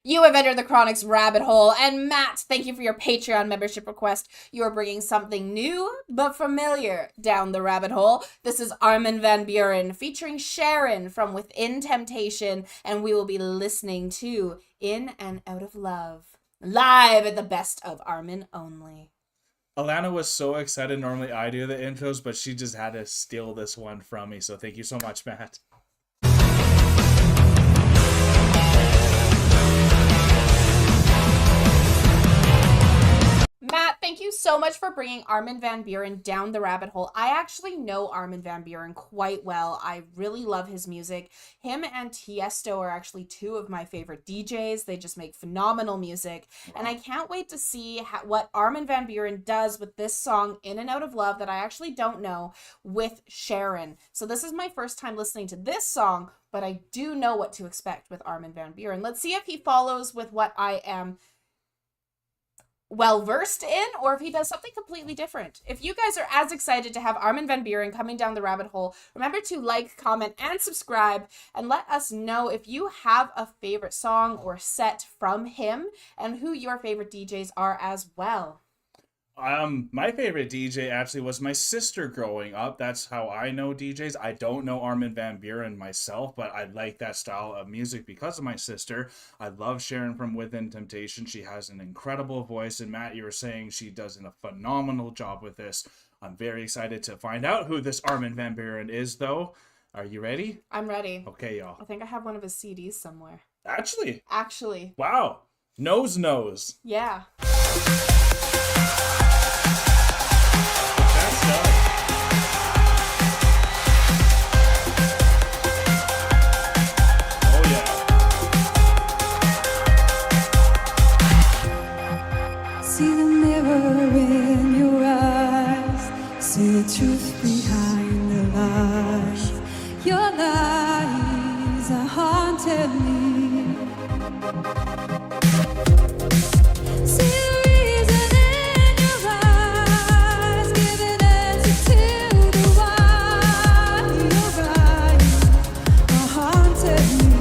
You have entered the Chronic's rabbit hole, and Matt, thank you for your Patreon membership request. You are bringing something new but familiar down the rabbit hole. This is Armin van Buuren featuring Sharon from Within Temptation, and we will be listening to In and Out of Love, live at the Best of Armin only. Alanna was so excited. Normally I do the intros, but she just had to steal this one from me, so thank you so much, Matt. Matt, thank you so much for bringing Armin van Buuren down the rabbit hole. I actually know Armin van Buuren quite well. I really love his music. Him and Tiesto are actually two of my favorite DJs. They just make phenomenal music. Wow. And I can't wait to see what Armin van Buuren does with this song, In and Out of Love, that I actually don't know, with Sharon. So this is my first time listening to this song, but I do know what to expect with Armin van Buuren. Let's see if he follows with what I am well-versed in, or if he does something completely different. If you guys are as excited to have Armin van Buuren coming down the rabbit hole, remember to like, comment, and subscribe, and let us know if you have a favorite song or set from him, and who your favorite DJs are as well. My favorite DJ actually was my sister growing up. That's how I know DJs. I don't know Armin van Buuren myself, but I like that style of music because of my sister. I love Sharon from Within Temptation. She has an incredible voice, and Matt, you were saying she does a phenomenal job with this. I'm very excited to find out who this Armin van Buuren is, though. Are you ready? I'm ready. Okay, y'all. I think I have one of his CDs somewhere. Actually? Wow. Nose. Yeah. See the mirror in your eyes. See the truth behind the lies. Your lies are haunting me. See the reason in your eyes, giving answer to the why. Your lies are haunting me.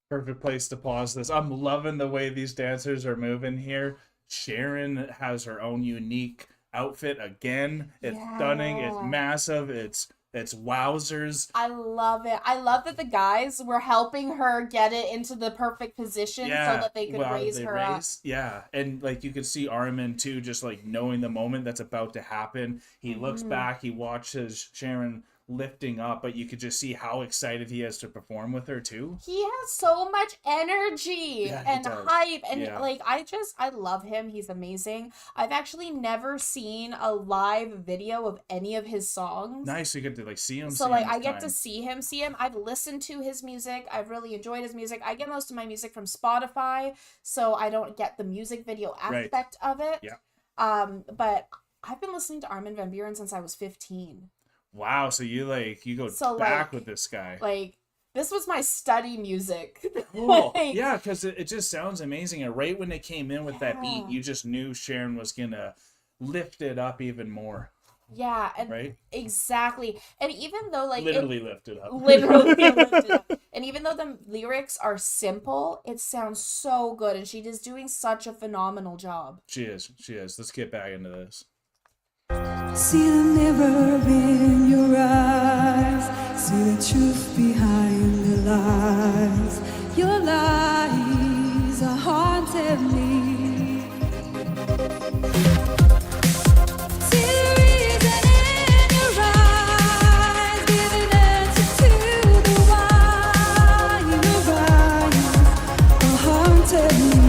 Perfect place to pause this. I'm loving the way these dancers are moving here. Sharon has her own unique outfit again. It's stunning. It's massive. It's wowzers. I love it. I love that the guys were helping her get it into the perfect position so that they could raise her up. Yeah, and like you could see Armin too, just like knowing the moment that's about to happen. He looks back, he watches Sharon lifting up, but you could just see how excited he is to perform with her too. He has so much energy Yeah, he and does. hype, and Yeah. like I love him. He's amazing. I've actually never seen a live video of any of his songs. Nice, you get to like see him. So see like him I get to time. see him. I've listened to his music. I've really enjoyed his music. I get most of my music from Spotify, so I don't get the music video Right. aspect of it. Yeah. But I've been listening to Armin van Buuren since I was 15. Wow, so you go So, back like- with this guy. Like this was my study music. Cool. Like, Yeah, because it just sounds amazing. And right when they came in with that beat, Yeah. you just knew Sharon was gonna lift it up even more, yeah, and right? exactly. And even though like Literally lift it up. literally lifted up. And even though the lyrics are simple, it sounds so good, and she is doing such a phenomenal job. She is. Let's get back into this. See the mirror in your eyes. See the truth behind the lies. Your lies are haunting me. See the reason in your eyes, giving answer to the why. Your eyes are haunting me.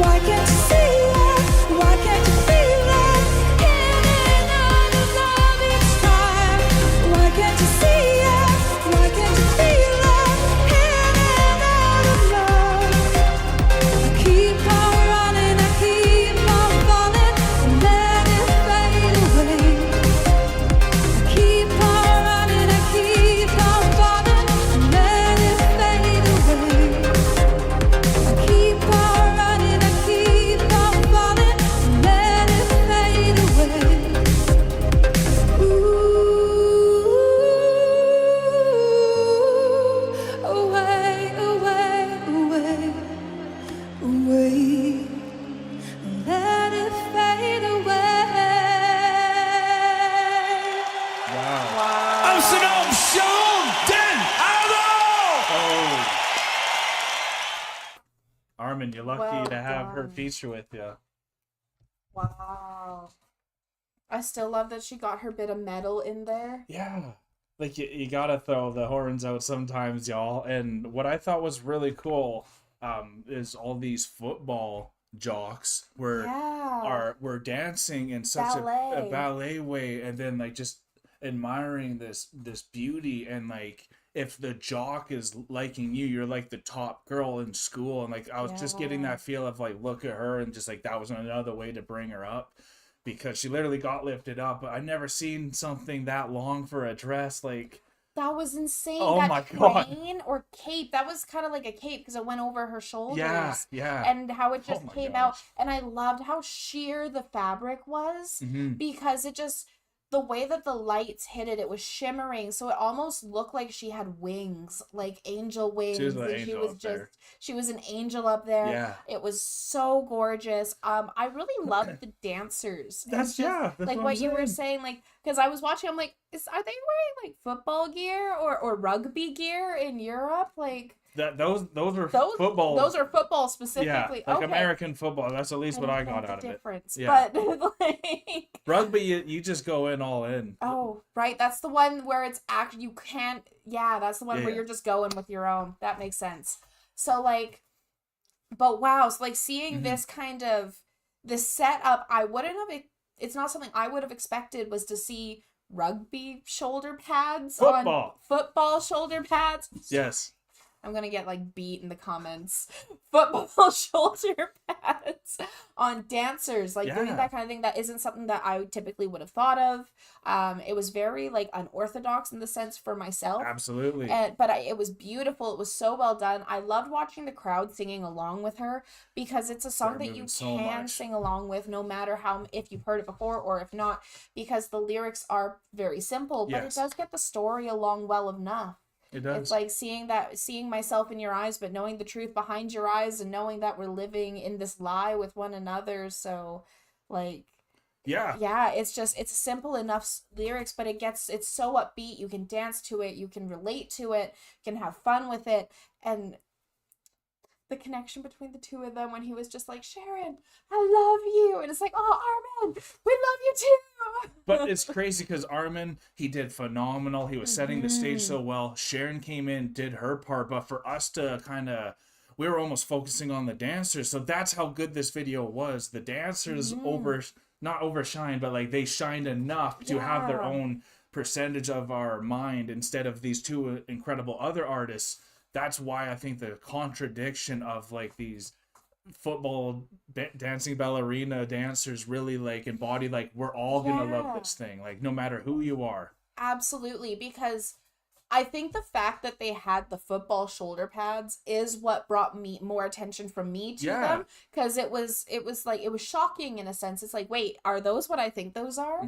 Why can't you see it? Why can't you feel it? In and out of love each time. Why can't you see it? Why can't you feel it? In and out of love. I keep on running, I keep on falling, and let it fade away. I keep on running, I keep on falling, and let it fade away. I keep on running, I keep on falling, and let it fade away. Away, away, away, away. Let it fade away. Wow. Wow. Amsterdam, Sharon, Adel! Oh. Armin, you're lucky Well to have her done. feature with you. Wow. I still love that she got her bit of metal in there. Yeah. Like you gotta throw the horns out sometimes, y'all. And what I thought was really cool, is all these football jocks were dancing in such a Ballet. ballet way, and then like just admiring this beauty. And like if the jock is liking you, you're like the top girl in school. And like I was just getting Yeah. that feel of like, look at her, and just like that was another way to bring her up, because she literally got lifted up. But I've never seen something that long for a dress. Like, That was insane. Oh that my God. train or cape, that was kind of like a cape because it went over her shoulders. yeah. And how it Oh just my came out. gosh. And I loved how sheer the fabric was Mhm. because it just, the way that the lights hit it, it was shimmering. So it almost looked like she had wings, like angel wings. She was an and angel up there. she was an angel up there. Yeah. It was so gorgeous. I really loved the dancers. It's That's just, that's like what what I'm you were saying. saying, like Because I was watching, I'm like, are they wearing like football gear or rugby gear in Europe? Like Those are those football. those are football Yeah, specifically. like okay. American football. That's at least what I got know out the of it. difference, Yeah. but like Rugby, you just go in all in. oh, right. That's the one where it's you can't. Yeah, that's the one where Yeah. you're just going with your own. That makes sense. So like, but wow, so like seeing this kind of this setup, I wouldn't have. It's not something I would have expected was to see rugby shoulder pads on football shoulder pads. Yes. I'm gonna get like beat in the comments. Football shoulder pads on dancers, like doing that kind of thing. That isn't something that I typically would have thought of. It was very like unorthodox in the sense for myself. Absolutely. But it was beautiful. It was so well done. I loved watching the crowd singing along with her because it's a song that you can sing along with no matter if you've heard it before or if not, because the lyrics are very simple, but it does get the story along well enough. It does. It's like seeing myself in your eyes, but knowing the truth behind your eyes and knowing that we're living in this lie with one another. So like, yeah, it's a simple enough lyrics, but it's so upbeat. You can dance to it. You can relate to it. You can have fun with it. And the connection between the two of them when he was just like, Sharon, I love you. And it's like, oh, Armin, we love you too. But it's crazy because Armin, he did phenomenal. He was setting the stage so well. Sharon came in, did her part. But for us to we were almost focusing on the dancers. So that's how good this video was. The dancers not overshine, but like they shined enough to have their own percentage of our mind instead of these two incredible other artists. That's why I think the contradiction of like these football dancing ballerina dancers really like embody like we're all gonna love this thing, like no matter who you are. Absolutely, because I think the fact that they had the football shoulder pads is what brought me more attention from me to them, because it was shocking in a sense. It's like, wait, are those what I think those are?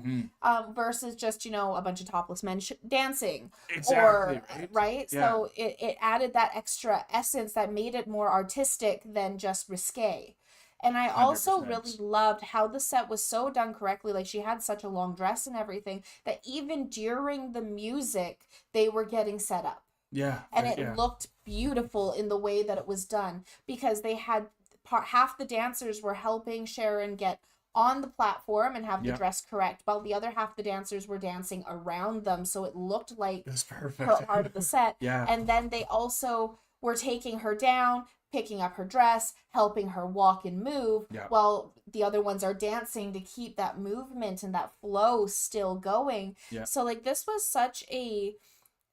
Versus just, a bunch of topless men dancing. Exactly. Or, right? Yeah. So it added that extra essence that made it more artistic than just risque. And I also 100%. Really loved how the set was so done correctly. Like, she had such a long dress and everything that even during the music, they were getting set up. Yeah. And it looked beautiful in the way that it was done, because they had half the dancers were helping Sharon get on the platform and have the dress correct, while the other half the dancers were dancing around them. So it looked like it was perfect. Part of the set. And then they also were taking her down, picking up her dress, helping her walk and move, while the other ones are dancing to keep that movement and that flow still going. So like, this was such a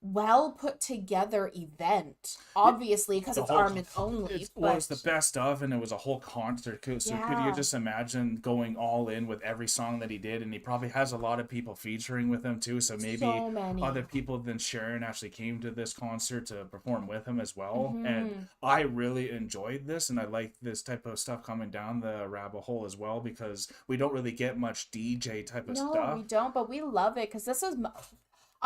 well put together event, obviously, because it's Armin only. It was the best of, and it was a whole concert. So could you just imagine going all in with every song that he did? And he probably has a lot of people featuring with him too, so maybe other people than Sharon actually came to this concert to perform with him as well. And I really enjoyed this, and I like this type of stuff coming down the rabbit hole as well, because we don't really get much DJ type of stuff. No, we don't, but we love it, because this is...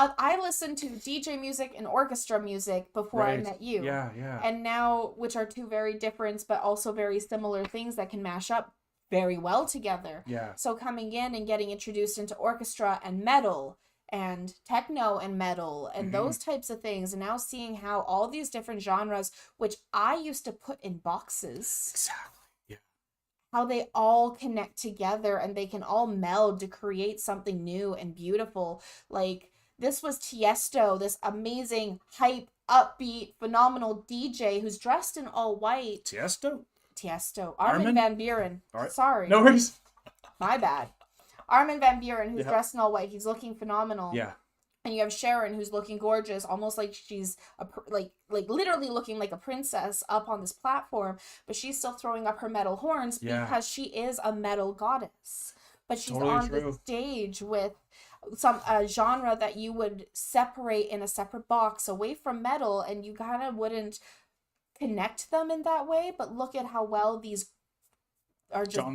I listened to DJ music and orchestra music before I met you. Yeah. And now, which are two very different but also very similar things that can mash up very well together. Yeah. So coming in and getting introduced into orchestra and metal and techno and metal and those types of things, and now seeing how all these different genres, which I used to put in boxes. Exactly. How they all connect together and they can all meld to create something new and beautiful. Like, this was Tiesto, this amazing, hype, upbeat, phenomenal DJ who's dressed in all white. Tiesto. Armin van Buuren. All right. Sorry. No worries. My bad. Armin van Buuren, who's dressed in all white. He's looking phenomenal. Yeah. And you have Sharon, who's looking gorgeous, almost like she's like literally looking like a princess up on this platform, but she's still throwing up her metal horns because she is a metal goddess. But she's on the stage with some genre that you would separate in a separate box away from metal, and you kind of wouldn't connect them in that way. But look at how well these are just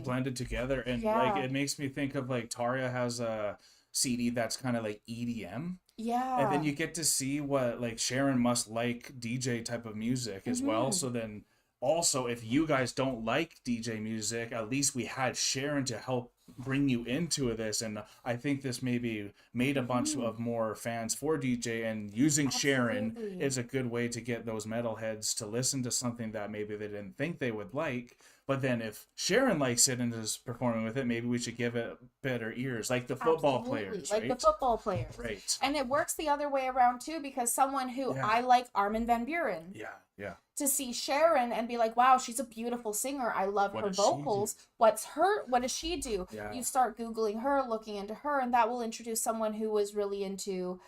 blended together, and like, it makes me think of like Tarja has a CD that's kind of like EDM. Yeah. And then you get to see what like Sharon must like DJ type of music as well. So then also, if you guys don't like DJ music, at least we had Sharon to help bring you into this, and I think this maybe made a bunch of more fans for DJ, and using Sharon Absolutely. is a good way to get those metalheads to listen to something that maybe they didn't think they would like. But then if Sharon likes it and is performing with it, maybe we should give it better ears, like the football Absolutely, players, like right? the football players. Right. And it works the other way around too, because someone who Yeah. I like Armin van Buuren, Yeah. to see Sharon and be like, wow, she's a beautiful singer. I love What her does she vocals. do? What does she do? Yeah. You start Googling her, looking into her, and that will introduce someone who was really into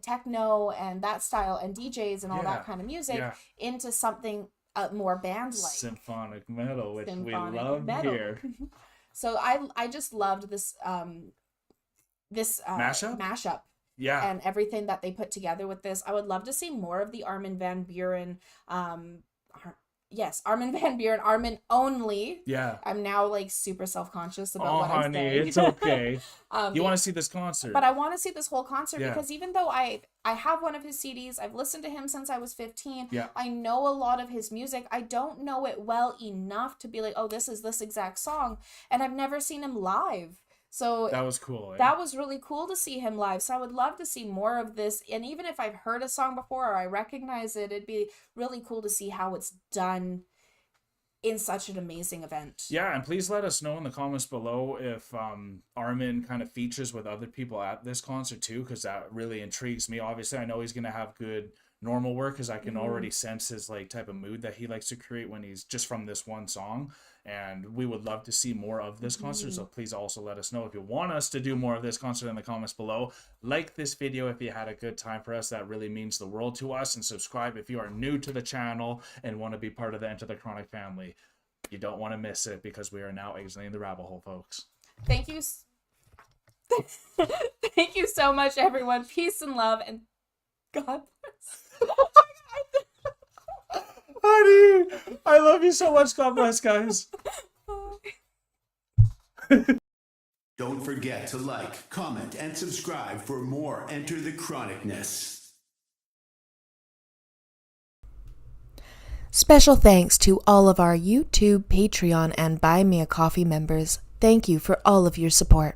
techno and that style and DJs and all Yeah. that kind of music Yeah. into something more band-like. Symphonic metal, which Symphonic we love metal. here. So I just loved this mashup. Yeah. And everything that they put together with this. I would love to see more of the Armin van Buuren. Armin van Buuren, Armin only. Yeah. I'm now like super self-conscious about Oh, what I'm honey, saying. it's okay. You want to see this concert? But I want to see this whole concert Yeah. because even though I have one of his CDs, I've listened to him since I was 15. Yeah. I know a lot of his music. I don't know it well enough to be like, oh, this is this exact song. And I've never seen him live. So That was cool. that was really cool to see him live. So I would love to see more of this. And even if I've heard a song before or I recognize it, it'd be really cool to see how it's done in such an amazing event. Yeah, and please let us know in the comments below if Armin kind of features with other people at this concert too, because that really intrigues me. Obviously, I know he's going to have good normal work because I can already sense his like type of mood that he likes to create when he's just from this one song. And we would love to see more of this concert, so please also let us know if you want us to do more of this concert in the comments below. Like this video if you had a good time for us, that really means the world to us, and subscribe if you are new to the channel and want to be part of the EnterTheCronic family. You don't want to miss it because we are now exiting the rabbit hole, folks. Thank you. Thank you so much, everyone. Peace and love, and God bless. Honey, I love you so much. God bless, guys. Don't forget to like, comment, and subscribe for more Enter the Chronicness. Special thanks to all of our YouTube, Patreon, and Buy Me a Coffee members. Thank you for all of your support.